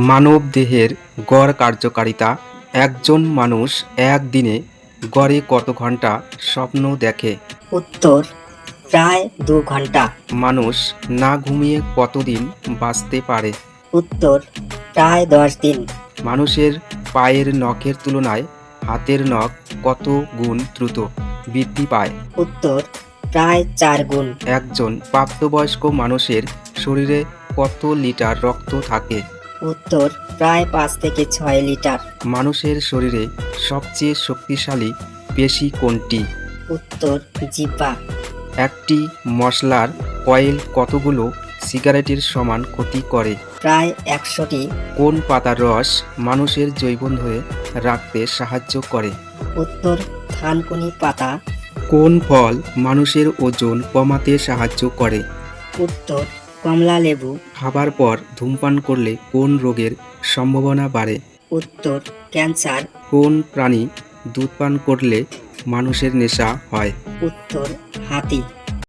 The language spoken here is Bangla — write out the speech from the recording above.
মানবদেহের গড় কার্যকারিতা। একজন মানুষ একদিনে গড়ে কত ঘন্টা স্বপ্ন দেখে? উত্তর প্রায় 2 ঘন্টা। মানুষ না ঘুমিয়ে কতদিন বাঁচতে পারে? উত্তর প্রায় 10 দিন। মানুষের পায়ের নখের তুলনায় হাতের নখ কত গুণ দ্রুত বৃদ্ধি পায়? উত্তর প্রায় 4 গুণ। একজন প্রাপ্তবয়স্ক মানুষের শরীরে কত লিটার রক্ত থাকে? উত্তর প্রায় 5 থেকে 6 লিটার। মানুষের শরীরে সবচেয়ে শক্তিশালী পেশি কোনটি? উত্তর জিহ্বা। একটি মশলার কয়েল কতগুলো সিগারেটের সমান ক্ষতি করে? প্রায় 100টি। কোন পাতার রস মানুষের জৈবন ধরে রাখতে সাহায্য করে? উত্তর থানকুনি পাতা। কোন ফল মানুষের ওজন কমাতে সাহায্য করে? উত্তর কমলা লেবু। খাবার পর ধূমপান করলে কোন রোগের সম্ভাবনা বাড়ে? উত্তর ক্যান্সার। কোন প্রাণী দুধ পান করলে মানুষের নেশা হয়? উত্তর হাতি।